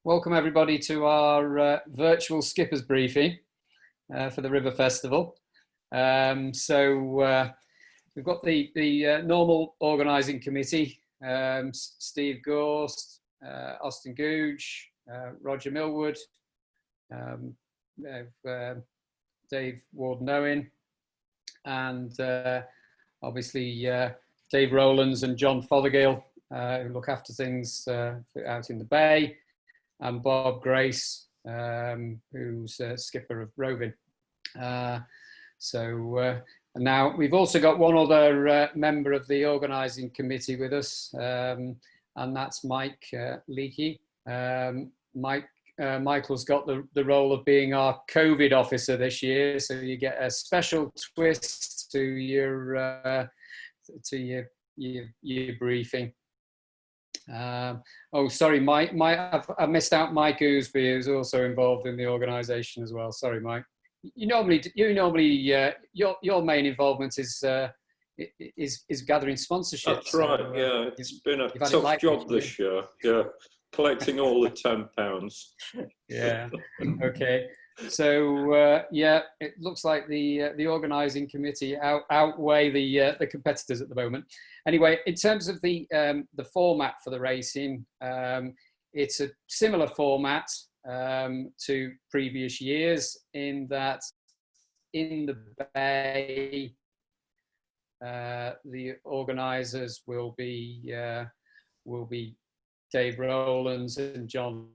Welcome everybody to our virtual skippers briefing for the River Festival. We've got the normal organising committee, Steve Gorst, Austin Googe, Roger Millwood, Dave Warden-Owen, and obviously Dave Rowlands and John Fothergill, who look after things out in the bay, and Bob Grace, who's skipper of Roving. And now we've also got one other member of the organising committee with us, and that's Mike Leakey. Michael's got the role of being our COVID officer this year, so you get a special twist to your briefing. Oh, sorry, Mike. I missed out Mike Ousby, who's also involved in the organisation as well. Sorry, Mike. Your main involvement is gathering sponsorships. That's right. Yeah, it's been a tough job this year. Yeah, collecting all the £10. Yeah. Okay. So yeah, it looks like the organising committee outweigh the competitors at the moment. Anyway, in terms of the format for the racing, it's a similar format to previous years in that in the bay the organisers will be Dave Rowlands and John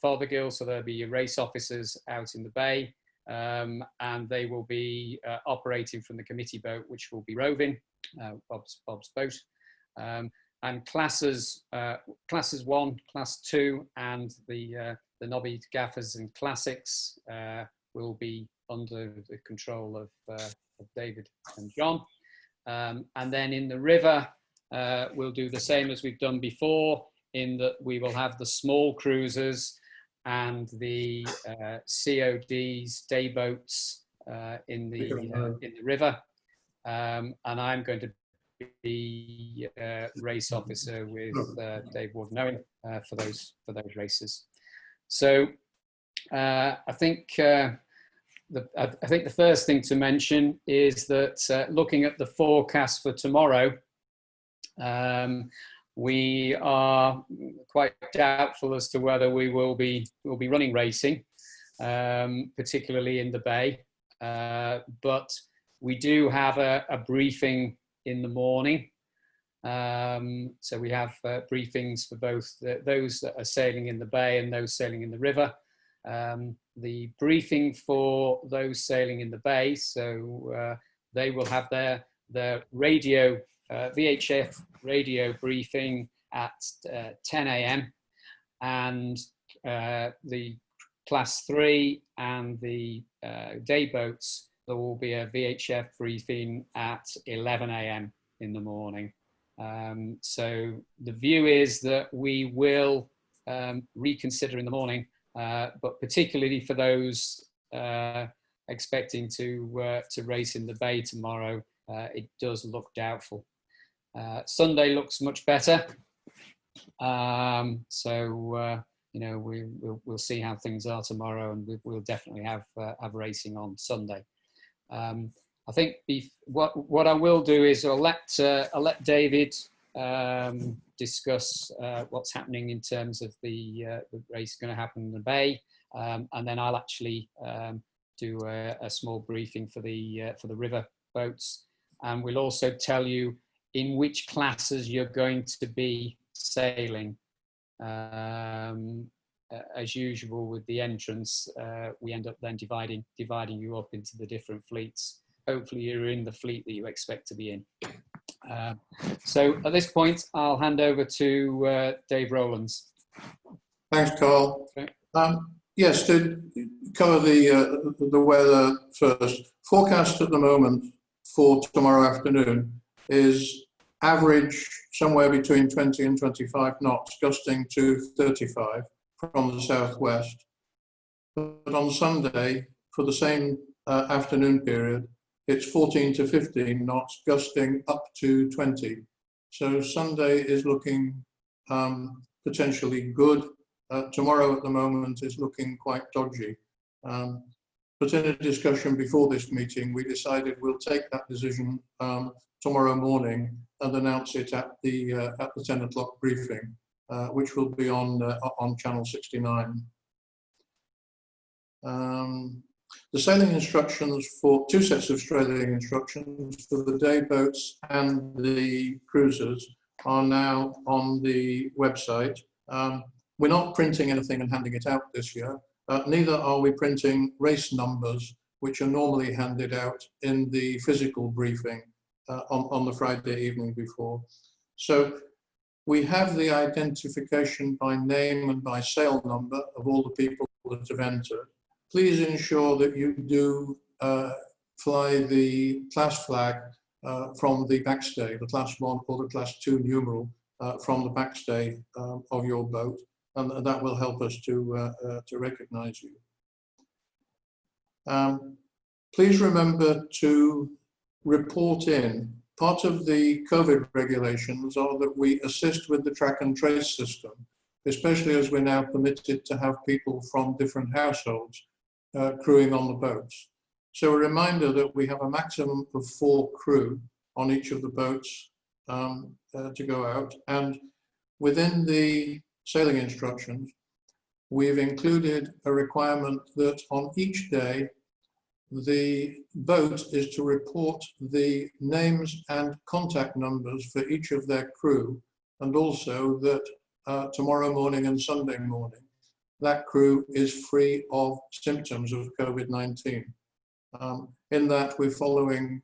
Fothergill, so there'll be your race officers out in the bay, and they will be operating from the committee boat, which will be Roving, Bob's boat, and classes 1, class 2, and the Nobby Gaffers and Classics will be under the control of David and John, and then in the river we'll do the same as we've done before, in that we will have the small cruisers and the CODs, day boats in the river, and I'm going to be race officer with Dave Warden-Owen for those races. So I think the first thing to mention is that looking at the forecast for tomorrow, we are quite doubtful as to whether we will be running racing, particularly in the bay. But we do have a briefing in the morning. So we have briefings for both those that are sailing in the bay and those sailing in the river. The briefing for those sailing in the bay, so they will have their radio VHF radio briefing at 10 a.m. and the class 3 and the day boats, there will be a VHF briefing at 11 a.m. in the morning. So the view is that we will reconsider in the morning, but particularly for those expecting to race in the bay tomorrow, it does look doubtful. Sunday looks much better, so you know, we'll see how things are tomorrow, and we'll definitely have racing on Sunday. I think what I will do is I'll let David discuss what's happening in terms of the race going to happen in the bay, and then I'll actually do a small briefing for the river boats, and we'll also tell you in which classes you're going to be sailing. As usual with the entrance, we end up then dividing you up into the different fleets. Hopefully you're in the fleet that you expect to be in. So at this point, I'll hand over to Dave Rowlands. Thanks, Carl. Okay. Yes, to cover the weather first. Forecast at the moment for tomorrow afternoon is average somewhere between 20 and 25 knots, gusting to 35 from the southwest. But on Sunday, for the same afternoon period, it's 14 to 15 knots, gusting up to 20. So Sunday is looking potentially good. tomorrow at the moment is looking quite dodgy. But in a discussion before this meeting, we decided we'll take that decision tomorrow morning and announce it at the 10 o'clock briefing, which will be on channel 69. The sailing instructions for 2 sets of sailing instructions for the day boats and the cruisers are now on the website. We're not printing anything and handing it out this year. Neither are we printing race numbers, which are normally handed out in the physical briefing on the Friday evening before. So we have the identification by name and by sail number of all the people that have entered. Please ensure that you do fly the class flag from the backstay, the class 1 or the class 2 numeral from the backstay of your boat, and that will help us to recognize you. Please remember to report in. Part of the Covet regulations are that we assist with the track and trace system, especially as we're now permitted to have people from different households crewing on the boats. So a reminder that we have a maximum of 4 crew on each of the boats to go out, and within the sailing instructions, we've included a requirement that on each day, the boat is to report the names and contact numbers for each of their crew, and also that tomorrow morning and Sunday morning, that crew is free of symptoms of COVID-19. In that, we're following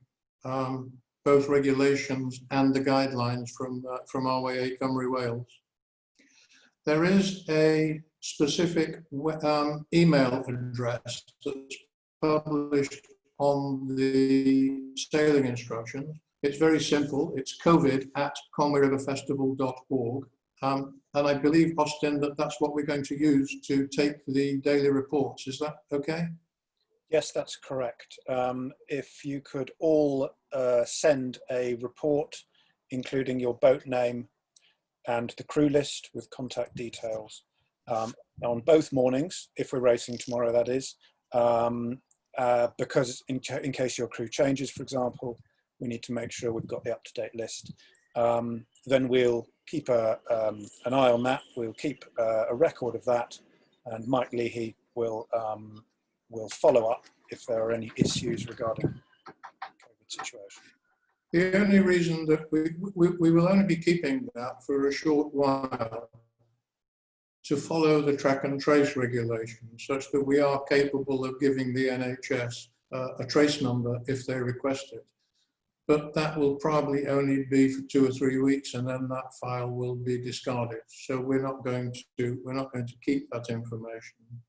both regulations and the guidelines from RWA Conwy Wales. There is a specific email address that's published on the sailing instructions. It's very simple. It's covid@conwyriverfestival.org. And I believe, Austin, that that's what we're going to use to take the daily reports. Is that okay? Yes, that's correct. If you could all send a report, including your boat name and the crew list with contact details on both mornings, if we're racing tomorrow, that is, because in case your crew changes, for example, we need to make sure we've got the up-to-date list. Then we'll keep an eye on that. We'll keep a record of that, and Mike Leahy will follow up if there are any issues regarding the COVID situation. The only reason that we will only be keeping that for a short while to follow the track and trace regulations, such that we are capable of giving the NHS a trace number if they request it. But that will probably only be for 2 or 3 weeks, and then that file will be discarded. So we're not going to keep that information.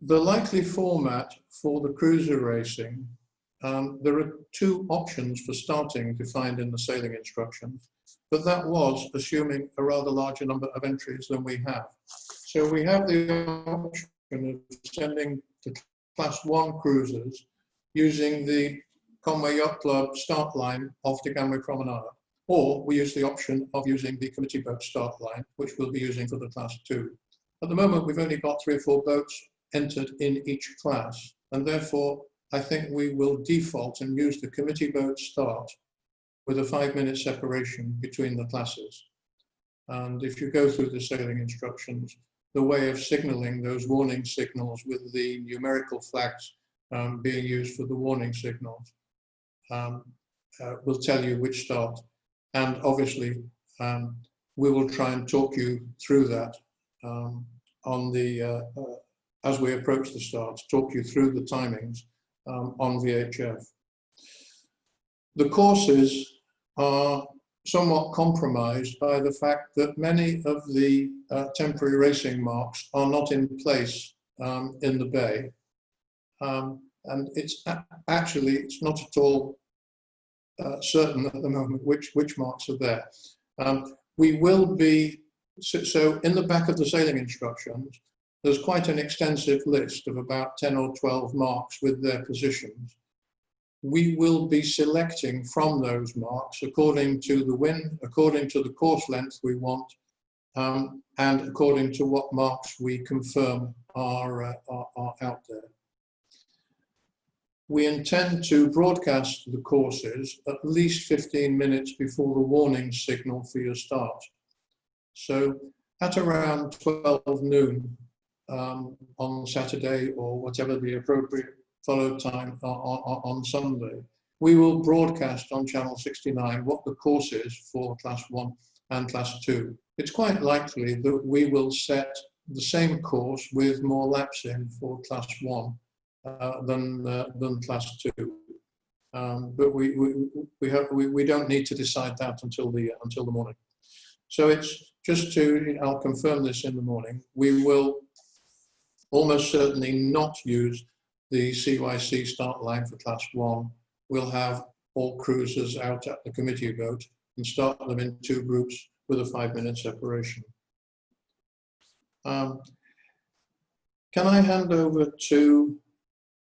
The likely format for the cruiser racing, there are 2 options for starting defined in the sailing instructions, but that was assuming a rather larger number of entries than we have. So we have the option of sending the class 1 cruisers using the Conwy Yacht Club start line off the Conwy Promenade, or we use the option of using the committee boat start line, which we'll be using for the class 2. At the moment, we've only got 3 or 4 boats entered in each class, and therefore I think we will default and use the committee boat start with a 5-minute separation between the classes. And if you go through the sailing instructions, the way of signaling those warning signals with the numerical flags being used for the warning signals will tell you which start. And obviously, we will try and talk you through that as we approach the start, talk you through the timings on VHF. The courses are somewhat compromised by the fact that many of the temporary racing marks are not in place in the bay. And it's actually, it's not at all certain at the moment which marks are there. We will be, so in the back of the sailing instructions, there's quite an extensive list of about 10 or 12 marks with their positions. We will be selecting from those marks according to the wind, according to the course length we want, and according to what marks we confirm are out there. We intend to broadcast the courses at least 15 minutes before the warning signal for your start. So at around 12 noon on Saturday, or whatever the appropriate follow time on Sunday, we will broadcast on Channel 69 what the course is for Class 1 and Class 2. It's quite likely that we will set the same course with more laps in for Class 1 than Class 2. But we don't need to decide that until the morning. So it's just to, I'll confirm this in the morning, we will almost certainly not use the CYC start line for Class 1. We'll have all cruisers out at the committee boat and start them in 2 groups with a 5-minute separation. Can I hand over to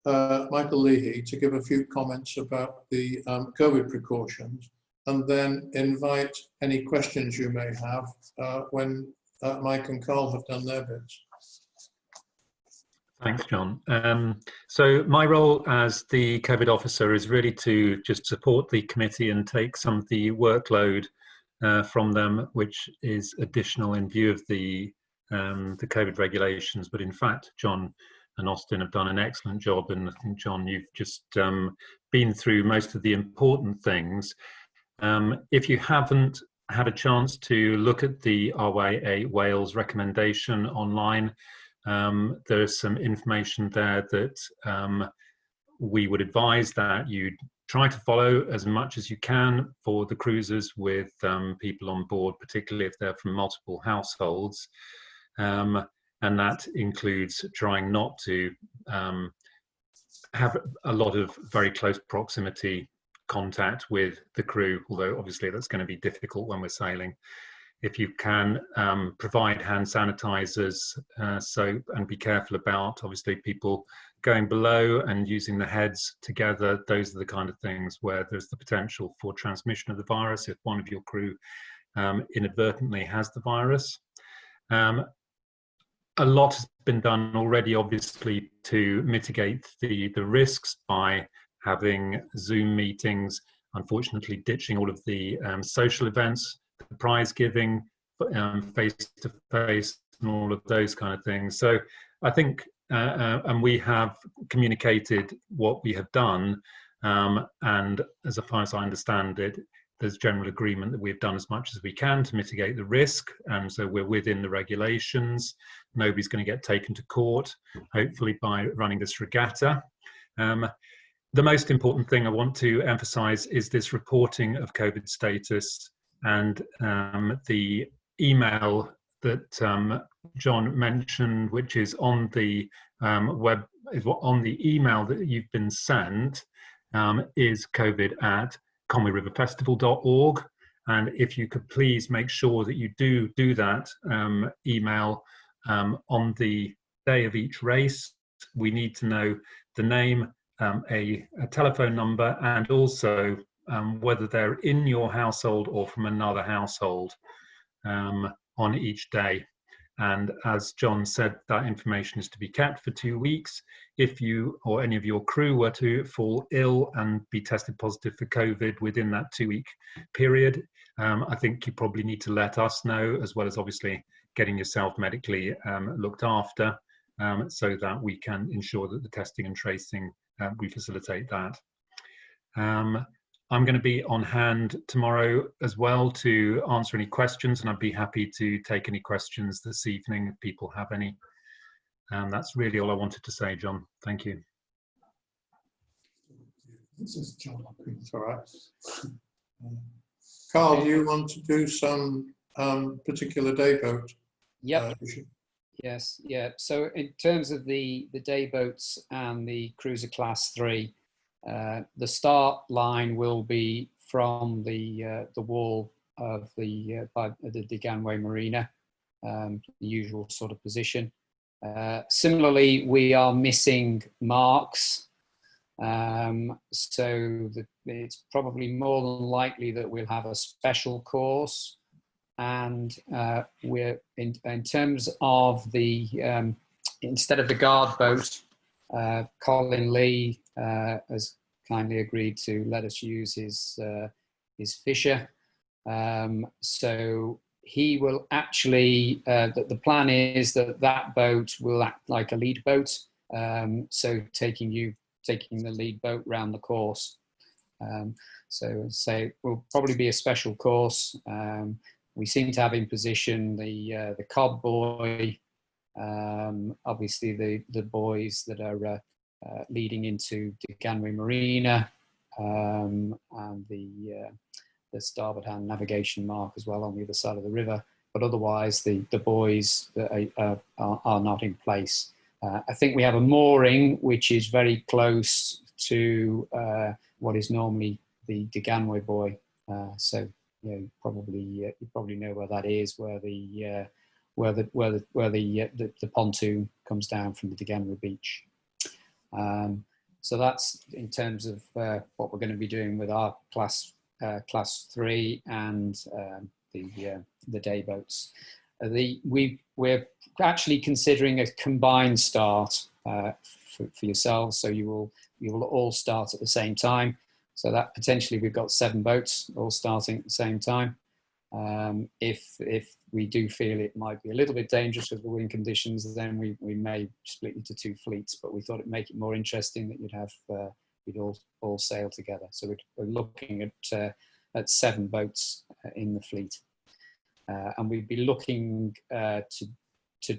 Michael Leahy to give a few comments about the COVID precautions, and then invite any questions you may have when Mike and Carl have done their bits. Thanks, John. So my role as the COVID officer is really to just support the committee and take some of the workload from them, which is additional in view of the COVID regulations. But in fact, John and Austin have done an excellent job, and I think, John, you've just been through most of the important things. If you haven't had a chance to look at the RYA Wales recommendation online, there's some information there that we would advise that you try to follow as much as you can for the cruisers with people on board, particularly if they're from multiple households. And that includes trying not to have a lot of very close proximity contact with the crew, although obviously that's going to be difficult when we're sailing. If you can provide hand sanitizers, soap, and be careful about obviously people going below and using the heads together. Those are the kind of things where there's the potential for transmission of the virus if one of your crew inadvertently has the virus. A lot has been done already, obviously, to mitigate the risks by having Zoom meetings, unfortunately ditching all of the social events, the prize giving, face-to-face, and all of those kind of things. So I think, and we have communicated what we have done, and as far as I understand it, there's general agreement that we've done as much as we can to mitigate the risk, and so we're within the regulations. Nobody's going to get taken to court, hopefully, by running this regatta. The most important thing I want to emphasize is this reporting of COVID status, and the email that John mentioned, which is on the web, is on the email that you've been sent, is covid@conwyriverfestival.org. And if you could please make sure that you do that email on the day of each race. We need to know the name, a telephone number, and also whether they're in your household or from another household on each day. And as John said, that information is to be kept for 2 weeks. If you or any of your crew were to fall ill and be tested positive for COVID within that 2-week period, I think you probably need to let us know, as well as obviously getting yourself medically looked after, so that we can ensure that the testing and tracing, we facilitate that. I'm going to be on hand tomorrow as well to answer any questions, and I'd be happy to take any questions this evening if people have any. That's really all I wanted to say, John. Thank you. This is John. It's all right. Carl, do you want to do some particular day boat? Yep. Yes. Yeah. So in terms of the day boats and the cruiser class 3, the start line will be from the wall of the Deganway Marina, the usual sort of position. Similarly, we are missing marks, so it's probably more than likely that we'll have a special course and we're in terms of the instead of the guard boat, Colin Lee has kindly agreed to let us use his Fisher. So he will actually, the plan is that boat will act like a lead boat. So taking the lead boat round the course. So say will probably be a special course. We seem to have in position the Cobb buoy, obviously the buoys that are leading into Ganwy Marina, and the starboard hand navigation mark as well on the other side of the river. But otherwise, the buoys that are not in place. I think we have a mooring which is very close to what is normally the Ganwy buoy. So you probably know where that is, where the pontoon comes down from the Ganwy beach. So that's in terms of what we're going to be doing with our class 3 and the day boats. We're actually considering a combined start for yourselves, so you will all start at the same time. So that potentially we've got 7 boats all starting at the same time. If we do feel it might be a little bit dangerous with the wind conditions, then we may split into 2 fleets. But we thought it'd make it more interesting that you'd all sail together. So we're looking at 7 boats in the fleet, and we'd be looking to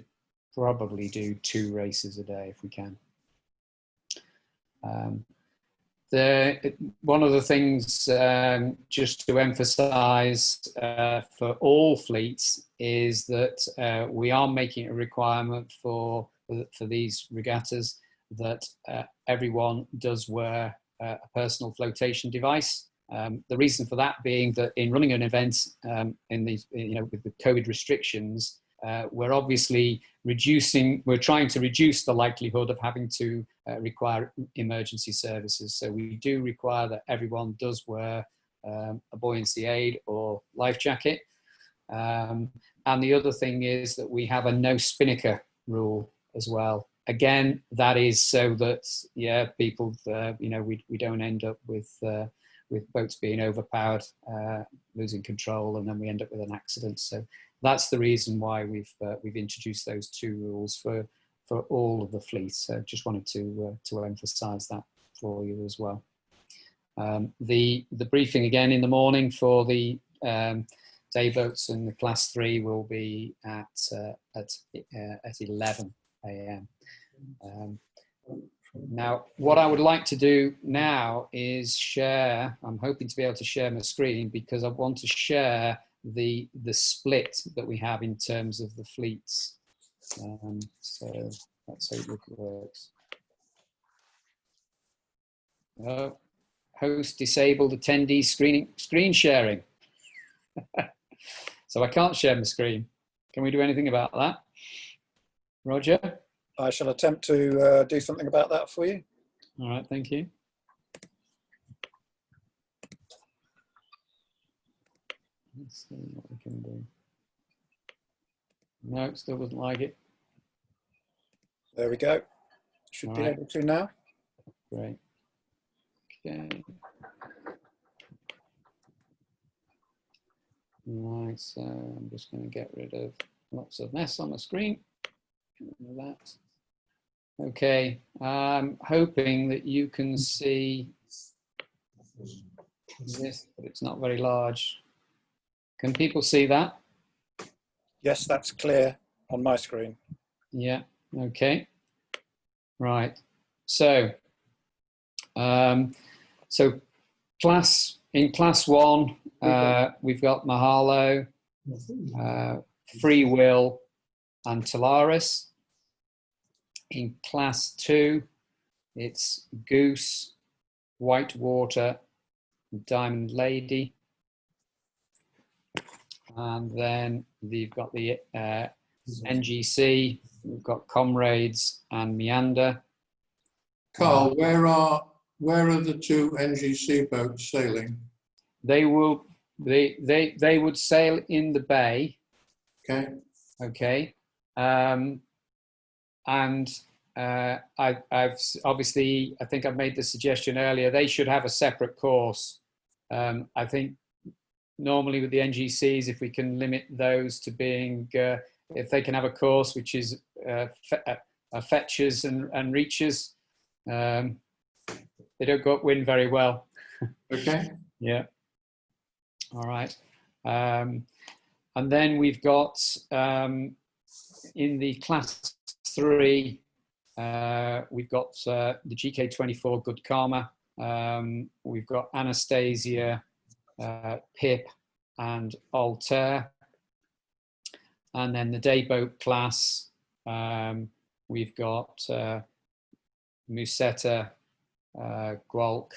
probably do 2 races a day if we can. One of the things just to emphasize for all fleets is that we are making a requirement for these regattas that everyone does wear a personal flotation device. The reason for that being that in running an event in these, with the COVID restrictions, we're obviously we're trying to reduce the likelihood of having to require emergency services. So we do require that everyone does wear a buoyancy aid or life jacket. And the other thing is that we have a no spinnaker rule as well. Again, that is so that, people, we don't end up with boats being overpowered, losing control, and then we end up with an accident. So that's the reason why we've introduced those 2 rules for all of the fleet. So just wanted to emphasise that for you as well. The briefing again in the morning for the day boats and the class 3 will be at 11 a.m. Now, what I would like to do now is share. I'm hoping to be able to share my screen because I want to share the split that we have in terms of the fleets. So let's hope it works. Host disabled attendee screen sharing. So I can't share my screen. Can we do anything about that, Roger? I shall attempt to do something about that for you. All right, thank you. Let's see what we can do. No, it still doesn't like it. There we go. Should be able to now. Great. Okay. Right, so I'm just going to get rid of lots of mess on the screen. That. Okay, I'm hoping that you can see this, but it's not very large. Can people see that? Yes, that's clear on my screen. Yeah, okay. Right, so, in class 1, we've got Mahalo, Free Will, and Talaris. In class 2, it's Goose, Whitewater, Diamond Lady. And then we've got the NGC, we've got Comrades and Meander. Carl, where are the 2 NGC boats sailing? They will They would sail in the bay. Okay. Okay. And I've obviously, I think I've made the suggestion earlier, they should have a separate course. I think normally with the NGCs, if we can limit those to being, if they can have a course which is fetches and reaches, they don't go upwind very well. Okay. Yeah. All right. And then we've got in the class 3, we've got the GK24 Good Karma. We've got Anastasia, Pip, and Altair. And then the dayboat class, we've got Musetta, Gwalk,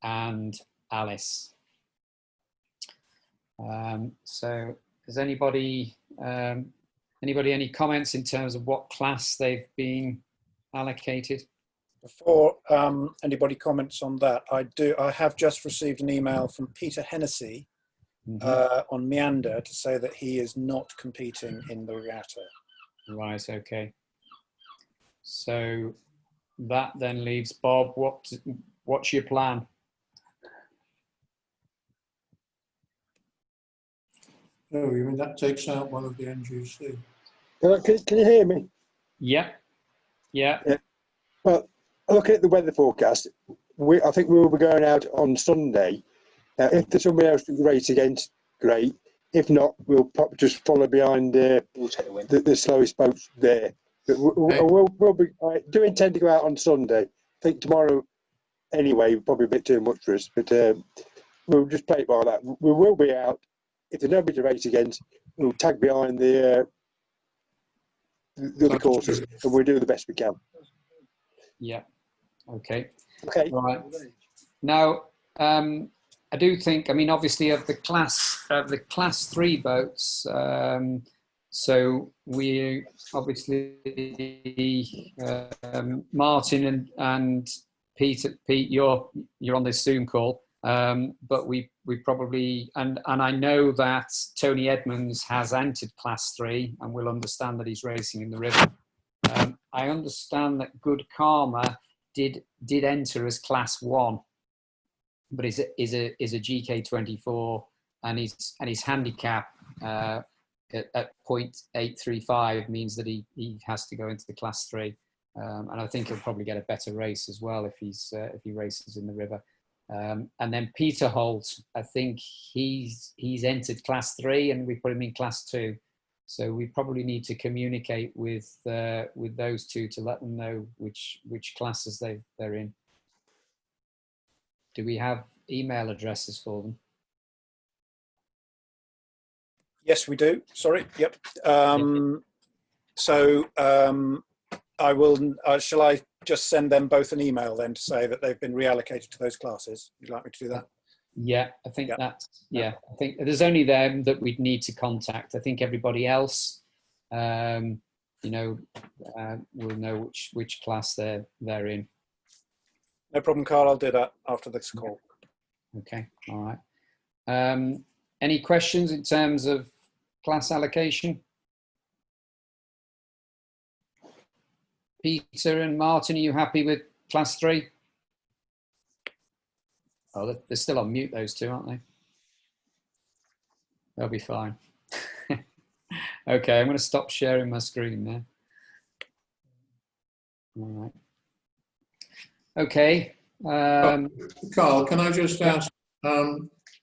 and Alice. So has anybody any comments in terms of what class they've been allocated? Before anybody comments on that, I have just received an email from Peter Hennessy on Meander to say that he is not competing in the regatta. Right, okay. So that then leaves Bob. What's your plan? Oh, you mean that takes out one of the NGC? Can you hear me? Yeah. Yeah. Well, looking at the weather forecast, I think we will be going out on Sunday. If there's somebody else to race against, great. If not, we'll just follow behind the slowest boats there. But we'll be. I do intend to go out on Sunday. I think tomorrow, anyway, probably a bit too much for us. But we'll just play it by that. We will be out. If there's nobody to race against, we'll tag behind the other courses, and we'll do the best we can. Yeah. Okay. Okay. All right. Now, I do think, I mean, obviously of the class 3 boats, so we obviously Martin and Pete, you're on this Zoom call, but we probably, and I know that Tony Edmonds has entered class 3 and will understand that he's racing in the river. I understand that Good Karma did enter as class 1, but is a GK24, and his handicap at 0.835 means that he has to go into the class 3, and I think he'll probably get a better race as well if he races in the river. And then Peter Holt, I think he's entered class 3 and we put him in class 2. So we probably need to communicate with those two to let them know which classes they're in. Do we have email addresses for them? Yes, we do. Sorry. Yep. So I will. Shall I just send them both an email then to say that they've been reallocated to those classes? Would you like me to do that? Yeah, I think I think there's only them that we'd need to contact. I think everybody else, will know which class they're in. No problem, Carl. I'll do that after this call. Okay. All right. Any questions in terms of class allocation? Peter and Martin, are you happy with class 3? Oh, they're still on mute, those two, aren't they? They'll be fine. Okay, I'm going to stop sharing my screen now. All right. Okay. Carl, can I just ask,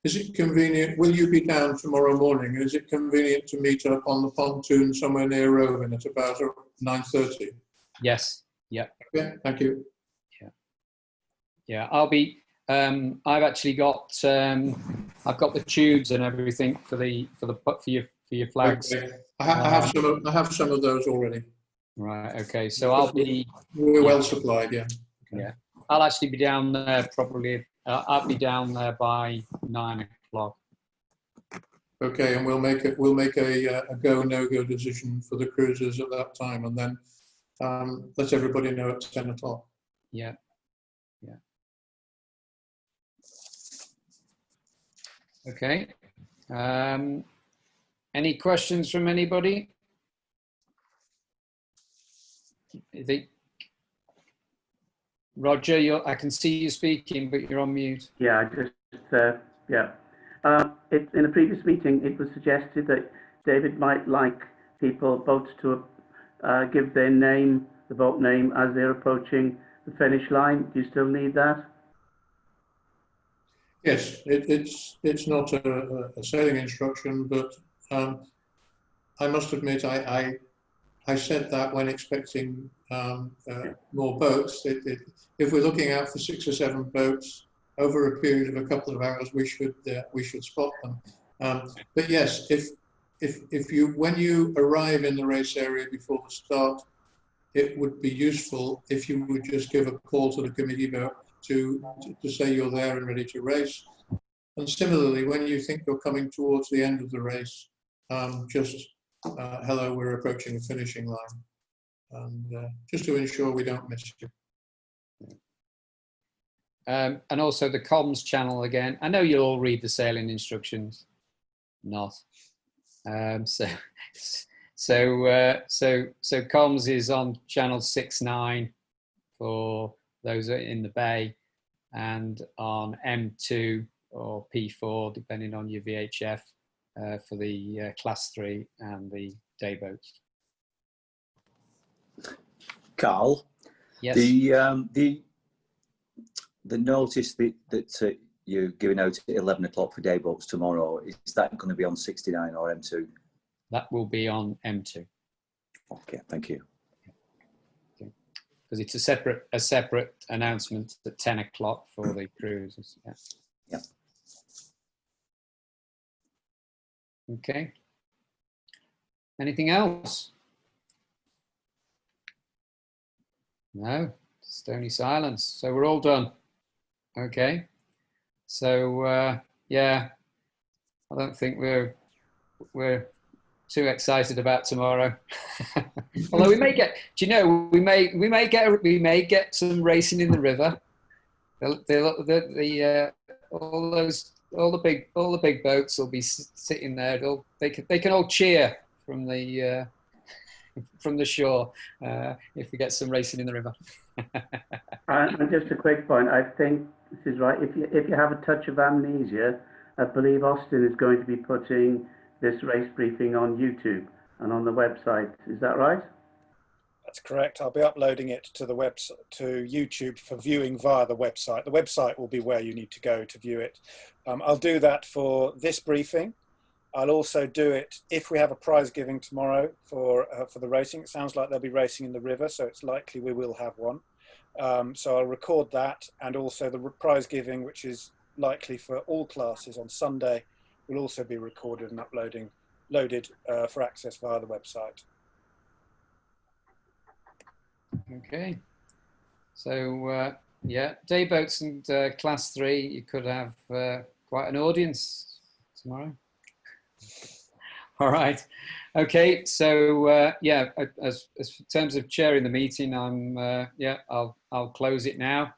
is it convenient, will you be down tomorrow morning? Is it convenient to meet up on the pontoon somewhere near Rowan at about 9:30? Yes. Yeah. Okay, thank you. Yeah, I'll be. I've actually got. I've got the tubes and everything for your flags. Okay. I have some of those already. Right. Okay. So I'll be. We're well supplied. Yeah. Okay. Yeah. I'll actually be down there probably. I'll be down there by 9 o'clock. Okay, and we'll make a go no go decision for the cruisers at that time, and then let everybody know at 10 o'clock. Yeah. Yeah. Okay. Any questions from anybody? Roger, I can see you speaking, but you're on mute. Yeah, yeah. In a previous meeting, it was suggested that David might like people both to give their name, the boat name, as they're approaching the finish line. Do you still need that? Yes, it's not a sailing instruction, but I must admit I said that when expecting more boats. If we're looking out for 6 or 7 boats over a period of a couple of hours, we should spot them. But yes, when you arrive in the race area before the start, it would be useful if you would just give a call to the committee boat to say you're there and ready to race. And similarly, when you think you're coming towards the end of the race, just hello, we're approaching the finishing line, and just to ensure we don't miss you. And also the comms channel again. I know you'll all read the sailing instructions, not. So comms is on channel 6-9 for those in the bay, and on M2 or P4, depending on your VHF, for the class 3 and the day boats. Carl, yes. The notice that you're giving out at 11 o'clock for day boats tomorrow, is that going to be on 69 or M2? That will be on M2. Okay, thank you. Because it's a separate announcement at 10 o'clock for the cruises. Yeah. Yeah. Okay. Anything else? No, stony silence. So we're all done. Okay. So yeah, I don't think we're too excited about tomorrow. Although we may get, do you know, we may get some racing in the river. All the big boats will be sitting there. They can all cheer from the shore if we get some racing in the river. And just a quick point, I think this is right. If you have a touch of amnesia, I believe Austin is going to be putting this race briefing on YouTube and on the website. Is that right? That's correct. I'll be uploading it to the website, to YouTube, for viewing via the website. The website will be where you need to go to view it. I'll do that for this briefing. I'll also do it if we have a prize giving tomorrow for the racing. It sounds like they'll be racing in the river, so it's likely we will have one. So I'll record that, and also the prize giving, which is likely for all classes on Sunday, will also be recorded and loaded for access via the website. Okay. So yeah, day boats and class 3, you could have quite an audience tomorrow. All right. Okay. So yeah, as in terms of chairing the meeting, I'll close it now.